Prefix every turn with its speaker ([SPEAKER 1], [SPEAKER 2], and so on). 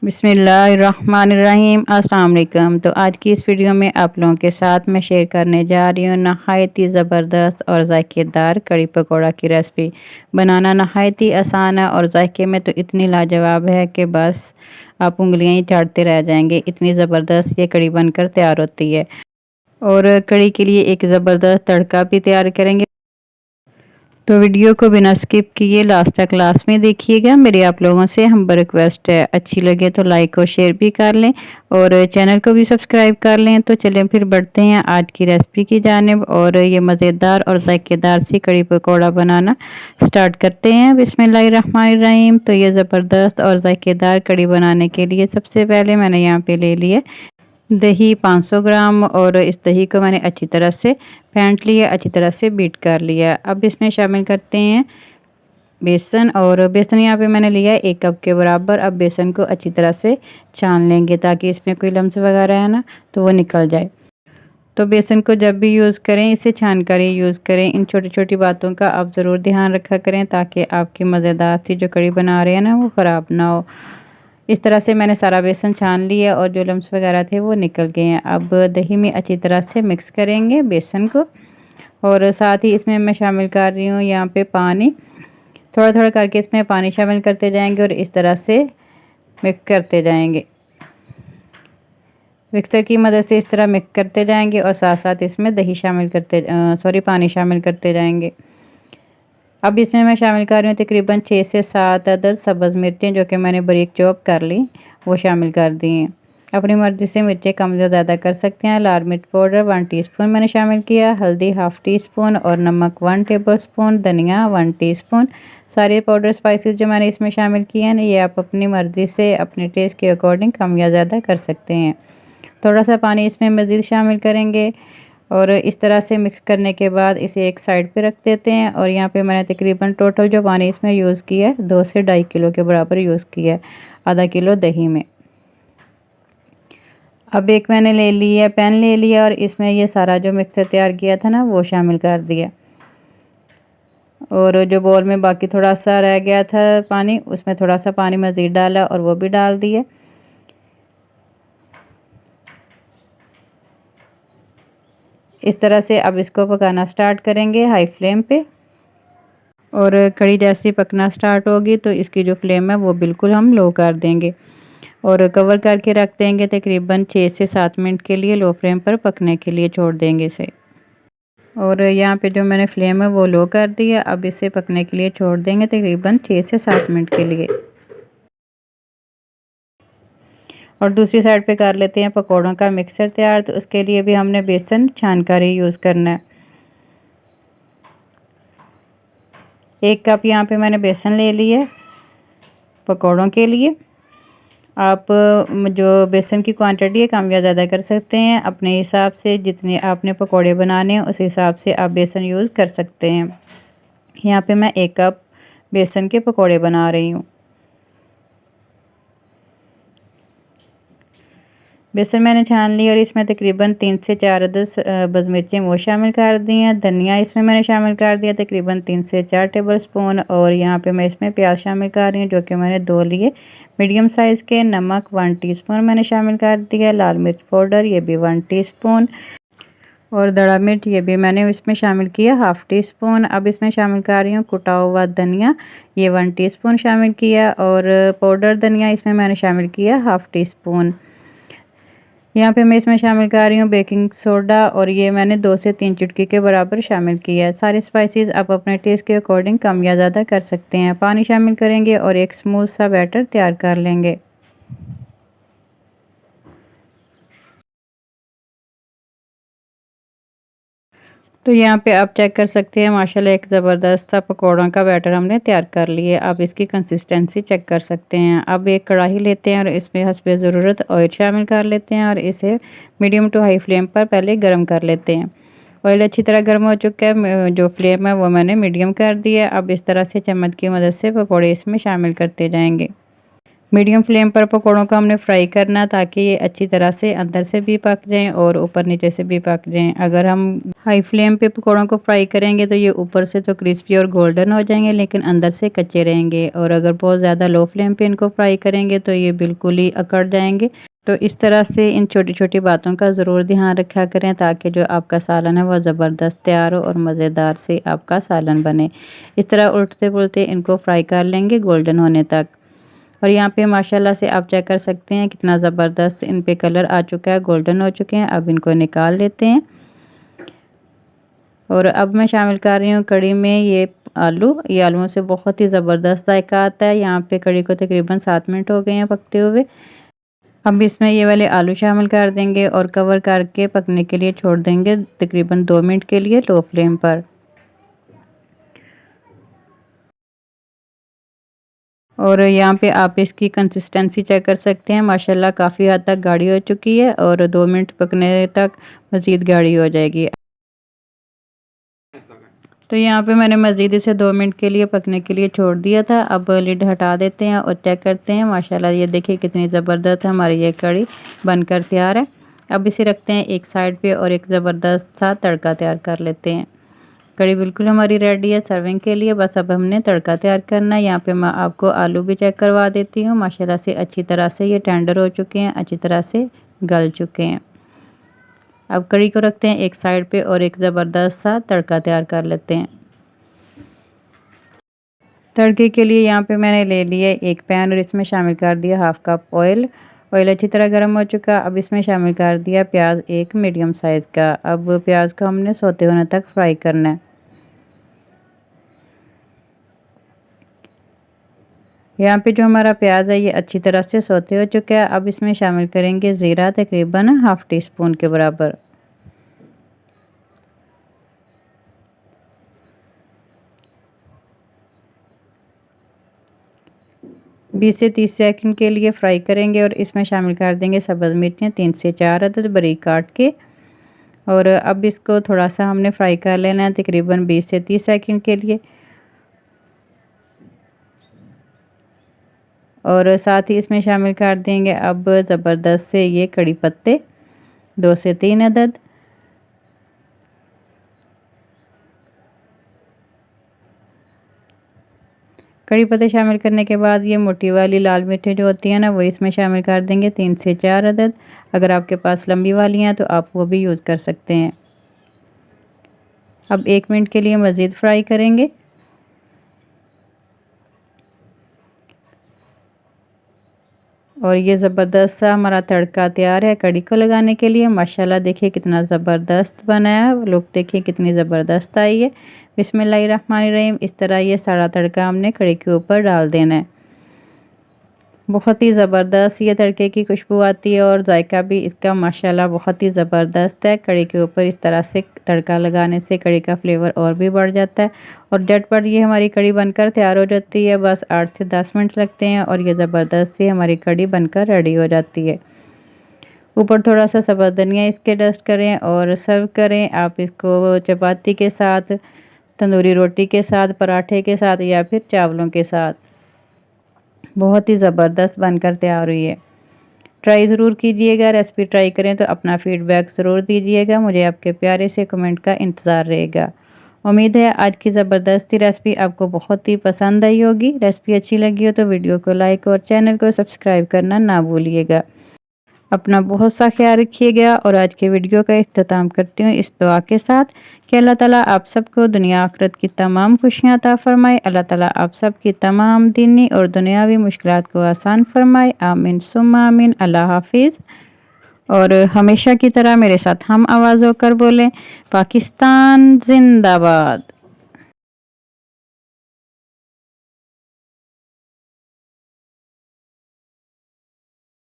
[SPEAKER 1] बिस्मिल्लाहिर्रहमानिर्रहीम अस्सलाम वालेकुम। तो आज की इस वीडियो में आप लोगों के साथ मैं शेयर करने जा रही हूँ नहायत ही ज़बरदस्त और ज़ायकेदार कड़ी पकौड़ा की रेसिपी। बनाना नहायत ही आसान है और ज़ायके में तो इतनी लाजवाब है कि बस आप उंगलियां ही चाटते रह जाएंगे। इतनी ज़बरदस्त ये कड़ी बनकर तैयार होती है। और कड़ी के लिए एक ज़बरदस्त तड़का भी तैयार करेंगे। तो वीडियो को बिना स्किप किए लास्ट तक क्लास में देखिएगा। मेरी आप लोगों से हम रिक्वेस्ट है, अच्छी लगे तो लाइक और शेयर भी कर लें और चैनल को भी सब्सक्राइब कर लें। तो चलें फिर बढ़ते हैं आज की रेसिपी की जानिब और ये मज़ेदार और जायकेदार सी कड़ी पकौड़ा बनाना स्टार्ट करते हैं। बिस्मिल्लाहिर्रहमानिर्रहीम। तो ये ज़बरदस्त और जायकेदार कड़ी बनाने के लिए सबसे पहले मैंने यहाँ पे ले लिया दही 500 ग्राम और इस दही को मैंने अच्छी तरह से फेंट लिया, अच्छी तरह से बीट कर लिया। अब इसमें शामिल करते हैं बेसन और बेसन यहाँ पे मैंने लिया है 1 कप के बराबर। अब बेसन को अच्छी तरह से छान लेंगे ताकि इसमें कोई लम्स वगैरह है ना तो वो निकल जाए। तो बेसन को जब भी यूज़ करें इसे छान कर ही यूज़ करें। इन छोटी छोटी बातों का आप ज़रूर ध्यान रखा करें ताकि आपकी मज़ेदार सी जो कड़ी बना रहे हैं ना वो ख़राब ना हो। इस तरह से मैंने सारा बेसन छान लिया और जो लम्स वगैरह थे वो निकल गए हैं। अब दही में अच्छी तरह से मिक्स करेंगे बेसन को और साथ ही इसमें मैं शामिल कर रही हूँ यहाँ पे पानी। थोड़ा थोड़ा करके इसमें पानी शामिल करते जाएंगे और इस तरह से मिक्स करते जाएंगे। मिक्सर की मदद से इस तरह मिक्स करते जाएंगे और साथ साथ इसमें दही शामिल करते पानी शामिल करते जाएंगे। अब इसमें मैं शामिल कर रही हूँ तकरीबन 6 से 7 अदद सब्ज़ मिर्चें जो कि मैंने बारीक चॉप कर ली, वो शामिल कर दी हैं। अपनी मर्ज़ी से मिर्चें कम या ज़्यादा कर सकते हैं। लाल मिर्च पाउडर 1 टीस्पून मैंने शामिल किया, हल्दी हाफ़ टी स्पून और नमक 1 टेबल स्पून, धनिया 1 टीस्पून। सारे पाउडर स्पाइसेस जो मैंने इसमें शामिल किए हैं ये आप अपनी मर्ज़ी से अपने टेस्ट के अकॉर्डिंग कम या ज़्यादा कर सकते हैं। थोड़ा सा पानी इसमें मज़ीद शामिल करेंगे और इस तरह से मिक्स करने के बाद इसे एक साइड पे रख देते हैं। और यहाँ पे मैंने तकरीबन टोटल जो पानी इसमें यूज़ किया है 2 से 2.5 किलो के बराबर यूज़ किया है आधा किलो दही में। अब एक मैंने ले लिया पैन ले लिया और इसमें ये सारा जो मिक्सर तैयार किया था ना वो शामिल कर दिया और जो बोल में बाकी थोड़ा सा रह गया था पानी उसमें थोड़ा सा पानी मज़ीद डाला और वो भी डाल दिया। इस तरह से अब इसको पकाना स्टार्ट करेंगे हाई फ्लेम पे और कड़ी जैसे पकना स्टार्ट होगी तो इसकी जो फ्लेम है वो बिल्कुल हम लो कर देंगे और कवर करके रख देंगे तकरीबन 6 से 7 मिनट के लिए लो फ्लेम पर पकने के लिए छोड़ देंगे इसे। और यहाँ पे जो मैंने फ्लेम है वो लो कर दी है। अब इसे पकने के लिए छोड़ देंगे तकरीबन 6 से 7 मिनट के लिए। और दूसरी साइड पे कर लेते हैं पकौड़ों का मिक्सर तैयार। तो उसके लिए भी हमने बेसन छान कर ही यूज़ करना है। 1 कप यहाँ पे मैंने बेसन ले लिया पकौड़ों के लिए। आप जो बेसन की क्वांटिटी है कम या ज़्यादा कर सकते हैं अपने हिसाब से, जितने आपने पकौड़े बनाने हैं उस हिसाब से आप बेसन यूज़ कर सकते हैं। यहाँ पे मैं 1 कप बेसन के पकौड़े बना रही हूँ। बेसन मैंने छान ली और इसमें तकरीबन 3 से 4 अदद सब्ज़ मिर्चें वो शामिल कर दी हैं। धनिया इसमें मैंने शामिल कर दिया तकरीबन 3 से 4 टेबल स्पून और यहाँ पे मैं इसमें प्याज शामिल कर रही हूँ जो कि मैंने 2 लिए मीडियम साइज़ के। नमक 1 टीस्पून मैंने शामिल कर दिया। लाल मिर्च पाउडर ये भी 1 टीस्पून और दड़ा मिर्च ये भी मैंने इसमें शामिल किया हाफ़ टी स्पून। अब इसमें शामिल कर रही हूँ कुटा हुआ धनिया, ये 1 टीस्पून शामिल किया और पाउडर धनिया इसमें मैंने शामिल किया हाफ़ टी स्पून। यहाँ पे मैं इसमें शामिल कर रही हूँ बेकिंग सोडा और ये मैंने 2 से 3 चुटकी के बराबर शामिल किया है। सारे स्पाइसेस आप अपने टेस्ट के अकॉर्डिंग कम या ज़्यादा कर सकते हैं। पानी शामिल करेंगे और एक स्मूथ सा बैटर तैयार कर लेंगे। तो यहाँ पे आप चेक कर सकते हैं माशाल्लाह एक ज़बरदस्त सा पकौड़ों का बैटर हमने तैयार कर लिया। आप इसकी कंसिस्टेंसी चेक कर सकते हैं। अब एक कढ़ाई लेते हैं और इसमें हस्बे ज़रूरत ऑयल शामिल कर लेते हैं और इसे मीडियम टू हाई फ्लेम पर पहले गर्म कर लेते हैं। ऑयल अच्छी तरह गर्म हो चुका है, जो फ्लेम है वो मैंने मीडियम कर दिया। अब इस तरह से चम्मच की मदद से पकौड़े इसमें शामिल करते जाएंगे। मीडियम फ्लेम पर पकौड़ों को हमने फ्राई करना ताकि ये अच्छी तरह से अंदर से भी पक जाएं और ऊपर नीचे से भी पक जाएं। अगर हम हाई फ्लेम पे पकौड़ों को फ्राई करेंगे तो ये ऊपर से तो क्रिस्पी और गोल्डन हो जाएंगे लेकिन अंदर से कच्चे रहेंगे, और अगर बहुत ज़्यादा लो फ्लेम पे इनको फ्राई करेंगे तो ये बिल्कुल ही अकड़ जाएंगे। तो इस तरह से इन छोटी छोटी बातों का ज़रूर ध्यान रखा करें ताकि जो आपका सालन है वह ज़बरदस्त तैयार हो और मज़ेदार से आपका सालन बने। इस तरह उल्टते पुलते इनको फ्राई कर लेंगे गोल्डन होने तक। और यहाँ पे माशाल्लाह से आप चेक कर सकते हैं कितना ज़बरदस्त इन पे कलर आ चुका है, गोल्डन हो चुके हैं। अब इनको निकाल लेते हैं और अब मैं शामिल कर रही हूँ कड़ी में ये आलू। ये आलूओं से बहुत ही ज़बरदस्त जायका आता है। यहाँ पे कड़ी को तकरीबन 7 मिनट हो गए हैं पकते हुए। अब इसमें ये वाले आलू शामिल कर देंगे और कवर करके पकने के लिए छोड़ देंगे तकरीबन 2 मिनट के लिए लो फ्लेम पर। और यहाँ पे आप इसकी कंसिस्टेंसी चेक कर सकते हैं, माशाल्लाह काफ़ी हद तक गाढ़ी हो चुकी है और 2 मिनट पकने तक मज़ीद गाढ़ी हो जाएगी। तो यहाँ पे मैंने मज़ीद इसे 2 मिनट के लिए पकने के लिए छोड़ दिया था। अब लिड हटा देते हैं और चेक करते हैं। माशाल्लाह ये देखिए कितनी ज़बरदस्त हमारी ये कड़ी बनकर तैयार है। अब इसे रखते हैं एक साइड पे और एक ज़बरदस्त सा तड़का तैयार कर लेते हैं। कड़ी बिल्कुल हमारी रेडी है सर्विंग के लिए, बस अब हमने तड़का तैयार करना है। यहाँ पे मैं आपको आलू भी चेक करवा देती हूँ। माशाल्लाह से अच्छी तरह से ये टेंडर हो चुके हैं, अच्छी तरह से गल चुके हैं। अब कड़ी को रखते हैं एक साइड पे और एक ज़बरदस्त सा तड़का तैयार कर लेते हैं। तड़के के लिए यहाँ पे मैंने ले लिया एक पैन और इसमें शामिल कर दिया हाफ़ कप ऑयल। ऑयल अच्छी तरह गर्म हो चुका। अब इसमें शामिल कर दिया प्याज एक मीडियम साइज़ का। अब प्याज को हमने सोते होने तक फ्राई करना है। यहाँ पे जो हमारा प्याज है ये अच्छी तरह से सौते हो चुका है। अब इसमें शामिल करेंगे ज़ीरा तकरीबन हाफ़ टी स्पून के बराबर। बीस से 30 सेकंड के लिए फ्राई करेंगे और इसमें शामिल कर देंगे सब्ज़ मिर्चें 3 से 4 अदद बारीक काट के। और अब इसको थोड़ा सा हमने फ्राई कर लेना है तकरीबन 20 से 30 सेकंड के लिए। और साथ ही इसमें शामिल कर देंगे अब ज़बरदस्त से ये कड़ी पत्ते 2 से 3 अदद। कड़ी पत्ते शामिल करने के बाद ये मोटी वाली लाल मिर्चें जो होती हैं ना वो इसमें शामिल कर देंगे 3 से 4 अदद। अगर आपके पास लंबी वाली हैं तो आप वो भी यूज़ कर सकते हैं। अब 1 मिनट के लिए मज़ीद फ्राई करेंगे। और ये ज़बरदस्त सा हमारा तड़का तैयार है कड़ी को लगाने के लिए। माशाल्लाह देखिए कितना ज़बरदस्त बना है, लुक देखिए कितनी ज़बरदस्त आई है। बिस्मिल्लाहिर्रहमानिर्रहीम। इस तरह ये सारा तड़का हमने कड़ी के ऊपर डाल देना है। बहुत ही ज़बरदस्त ये तड़के की खुशबू आती है और जायका भी इसका माशाल्लाह बहुत ही ज़बरदस्त है। कड़ी के ऊपर इस तरह से तड़का लगाने से कड़ी का फ्लेवर और भी बढ़ जाता है और झटपट ये हमारी कड़ी बनकर तैयार हो जाती है। बस 8 से 10 मिनट लगते हैं और ये ज़बरदस्त सी हमारी कड़ी बनकर रेडी हो जाती है। ऊपर थोड़ा सा सब्ज़ धनिया इसके डस्ट करें और सर्व करें। आप इसको चपाती के साथ, तंदूरी रोटी के साथ, पराठे के साथ या फिर चावलों के साथ बहुत ही ज़बरदस्त बनकर तैयार हुई है। ट्राई ज़रूर कीजिएगा। रेसिपी ट्राई करें तो अपना फ़ीडबैक ज़रूर दीजिएगा। मुझे आपके प्यारे से कमेंट का इंतज़ार रहेगा। उम्मीद है आज की ज़बरदस्ती रेसिपी आपको बहुत ही पसंद आई होगी। रेसिपी अच्छी लगी हो तो वीडियो को लाइक और चैनल को सब्सक्राइब करना ना भूलिएगा। अपना बहुत सा ख्याल रखिएगा और आज के वीडियो का इख्तिताम करती हूँ इस दुआ के साथ कि अल्लाह ताला आप सबको दुनिया आखिरत की तमाम खुशियाँ अता फ़रमाए। अल्लाह ताला आप सब की तमाम दीनी और दुनियावी मुश्किलात को आसान फ़रमाए। आमीन सुम्मा आमीन। अल्लाह हाफिज़। और हमेशा की तरह मेरे साथ हम आवाज़ होकर बोलें, पाकिस्तान जिंदाबाद।